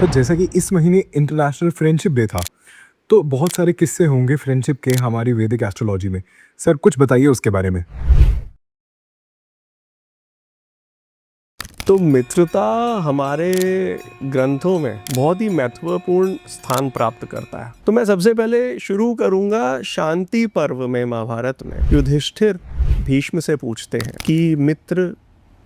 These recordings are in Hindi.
सर जैसा कि इस महीने इंटरनेशनल फ्रेंडशिप डे था, तो बहुत सारे किस्से होंगे फ्रेंडशिप के हमारी वैदिक एस्ट्रोलॉजी में। सर कुछ बताइए उसके बारे में। तो मित्रता हमारे ग्रंथों में बहुत ही महत्वपूर्ण स्थान प्राप्त करता है। तो मैं सबसे पहले शुरू करूंगा शांति पर्व में। महाभारत में युधिष्ठिर भीष्म से पूछते हैं कि मित्र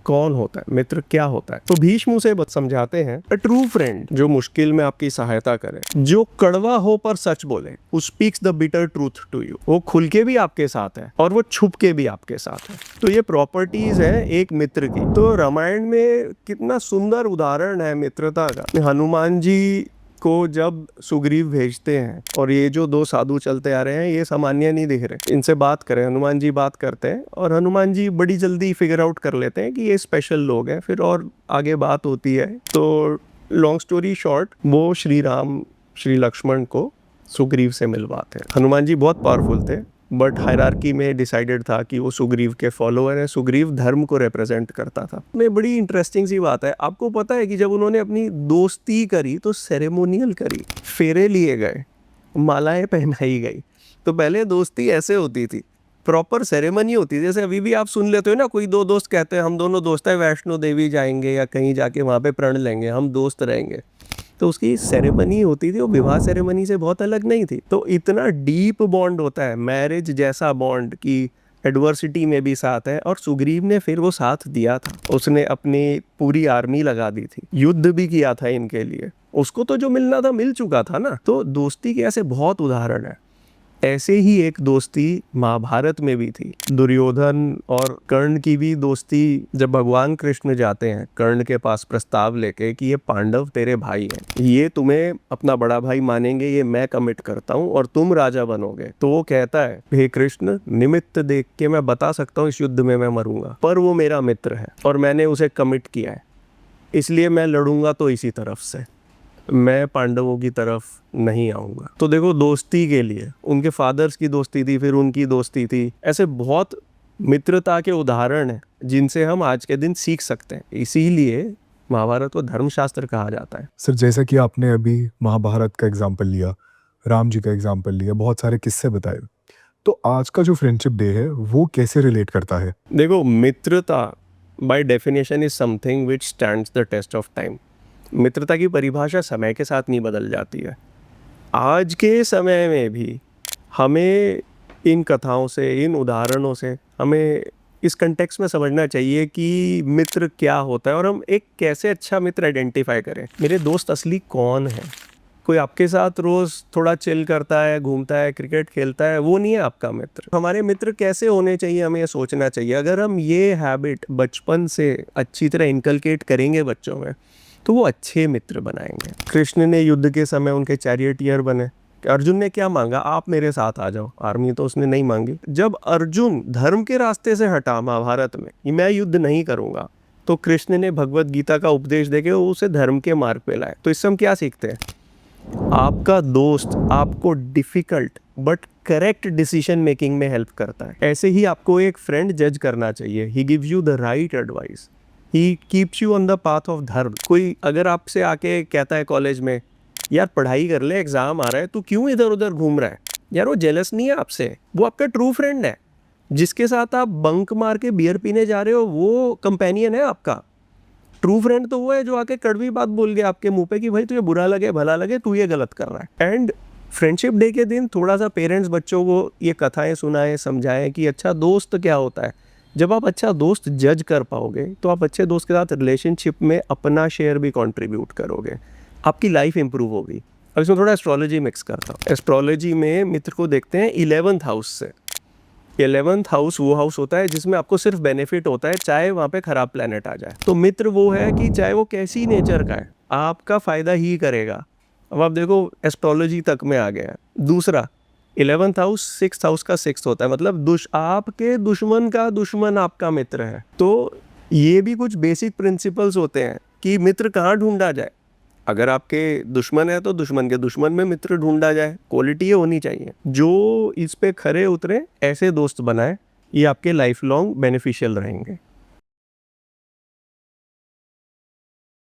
कौन होता है, मित्र क्या होता है। तो भीष्म उसे समझाते हैं, अ ट्रू फ्रेंड जो मुश्किल में आपकी सहायता करे, जो कड़वा हो पर सच बोले, who speaks the bitter truth to you. वो खुल के भी आपके साथ है और वो छुप के भी आपके साथ है। तो ये प्रॉपर्टीज है एक मित्र की। तो रामायण में कितना सुंदर उदाहरण है मित्रता का। हनुमान जी को जब सुग्रीव भेजते हैं और ये जो दो साधु चलते आ रहे हैं, ये सामान्य नहीं दिख रहे, इनसे बात करें। हनुमान जी बात करते हैं और हनुमान जी बड़ी जल्दी फिगर आउट कर लेते हैं कि ये स्पेशल लोग हैं। फिर और आगे बात होती है। तो लॉन्ग स्टोरी शॉर्ट, वो श्री राम श्री लक्ष्मण को सुग्रीव से मिलवाते हैं। हनुमान जी बहुत पावरफुल थे, बट हायरार्की में डिसाइडेड था कि वो सुग्रीव के फॉलोअर है। सुग्रीव धर्म को रिप्रेजेंट करता था। में बड़ी इंटरेस्टिंग सी बात है, आपको पता है कि जब उन्होंने अपनी दोस्ती करी तो सेरेमोनियल करी, फेरे लिए गए, मालाएं पहनाई गई। तो पहले दोस्ती ऐसे होती थी, प्रॉपर सेरेमनी होती थी। जैसे अभी भी आप सुन लेते हो ना, कोई दो दोस्त कहते हैं हम दोनों दोस्त हैं, वैष्णो देवी जाएंगे या कहीं जाके वहाँ पे प्रण लेंगे, हम दोस्त रहेंगे। तो उसकी सेरेमनी होती थी, वो विवाह सेरेमनी से बहुत अलग नहीं थी। तो इतना डीप बॉन्ड होता है, मैरिज जैसा बॉन्ड की एडवर्सिटी में भी साथ है। और सुग्रीव ने फिर वो साथ दिया था, उसने अपनी पूरी आर्मी लगा दी थी, युद्ध भी किया था इनके लिए। उसको तो जो मिलना था मिल चुका था ना। तो दोस्ती के ऐसे बहुत उदाहरण है। ऐसे ही एक दोस्ती महाभारत में भी थी। दुर्योधन और कर्ण की भी दोस्ती, जब भगवान कृष्ण जाते हैं कर्ण के पास प्रस्ताव लेके कि ये पांडव तेरे भाई हैं, ये तुम्हें अपना बड़ा भाई मानेंगे, ये मैं कमिट करता हूँ और तुम राजा बनोगे। तो वो कहता है, हे कृष्ण, निमित्त देख के मैं बता सकता हूँ इस युद्ध में मैं मरूंगा, पर वो मेरा मित्र है और मैंने उसे कमिट किया है, इसलिए मैं लड़ूंगा तो इसी तरफ से, मैं पांडवों की तरफ नहीं आऊंगा। तो देखो, दोस्ती के लिए उनके फादर्स की दोस्ती थी, फिर उनकी दोस्ती थी। ऐसे बहुत मित्रता के उदाहरण हैं जिनसे हम आज के दिन सीख सकते हैं। इसीलिए महाभारत को धर्मशास्त्र कहा जाता है। सर जैसा कि आपने अभी महाभारत का एग्जाम्पल लिया, राम जी का एग्जाम्पल लिया, बहुत सारे किस्से बताए, तो आज का जो फ्रेंडशिप डे है वो कैसे रिलेट करता है? देखो, मित्रता by definition is something which stands the test of time. मित्रता की परिभाषा समय के साथ नहीं बदल जाती है। आज के समय में भी हमें इन कथाओं से, इन उदाहरणों से हमें इस कंटेक्स्ट में समझना चाहिए कि मित्र क्या होता है और हम एक कैसे अच्छा मित्र आइडेंटिफाई करें। मेरे दोस्त असली कौन है? कोई आपके साथ रोज़ थोड़ा चिल करता है, घूमता है, क्रिकेट खेलता है, वो नहीं है आपका मित्र। हमारे मित्र कैसे होने चाहिए, हमें ये सोचना चाहिए। अगर हम ये हैबिट बचपन से अच्छी तरह इनकलकेट करेंगे बच्चों में, तो वो अच्छे मित्र बनाएंगे। कृष्ण ने युद्ध के समय उनके चैरियटियर बने। अर्जुन ने क्या मांगा? आप मेरे साथ आ जाओ। आर्मी तो उसने नहीं मांगी। जब अर्जुन धर्म के रास्ते से हटा महाभारत में कि मैं युद्ध नहीं करूंगा, तो कृष्ण ने भगवत गीता का उपदेश देके उसे धर्म के मार्ग पे लाए। तो इससे हम क्या सीखते हैं? आपका दोस्त आपको difficult but correct decision making में हेल्प करता है। ऐसे ही आपको एक फ्रेंड जज करना चाहिए। He gives you the right advice, he keeps you on the path of धर्म। कोई अगर आपसे आके कहता है कॉलेज में, यार पढ़ाई कर ले, एग्जाम आ रहा है, तू क्यों इधर उधर घूम रहा है, यार वो जेलस नहीं है आपसे, वो आपका ट्रू फ्रेंड है। जिसके साथ आप बंक मार के बियर पीने जा रहे हो, वो कंपेनियन है आपका। ट्रू फ्रेंड तो वो है जो आके कड़वी बात बोल गया आपके मुंह पे कि भाई तुझे बुरा लगे भला लगे, तू ये गलत कर रहा है। एंड फ्रेंडशिप डे के दिन थोड़ा सा पेरेंट्स बच्चों को ये कथाएं सुनाएं, समझाएं कि अच्छा दोस्त क्या होता है। जब आप अच्छा दोस्त जज कर पाओगे, तो आप अच्छे दोस्त के साथ रिलेशनशिप में अपना शेयर भी कंट्रीब्यूट करोगे, आपकी लाइफ इंप्रूव होगी। अब इसमें थोड़ा एस्ट्रोलॉजी मिक्स करता हूँ। एस्ट्रोलॉजी में मित्र को देखते हैं 11th हाउस से। 11th हाउस वो हाउस होता है जिसमें आपको सिर्फ बेनिफिट होता है, चाहे वहाँ पे खराब प्लेनेट आ जाए। तो मित्र वो है कि चाहे वो कैसी नेचर का है, आपका फायदा ही करेगा। अब आप देखो, एस्ट्रोलॉजी तक में आ गया। दूसरा, 11th हाउस 6th हाउस का 6th होता है, मतलब आपके दुश्मन का दुश्मन आपका मित्र है। तो ये भी कुछ बेसिक प्रिंसिपल्स होते हैं कि मित्र कहाँ ढूंढा जाए। अगर आपके दुश्मन है तो दुश्मन के दुश्मन में मित्र ढूंढा जाए। क्वालिटी ये होनी चाहिए। जो इस पे खरे उतरे, ऐसे दोस्त बनाए, ये आपके लाइफ लॉन्ग बेनिफिशियल रहेंगे।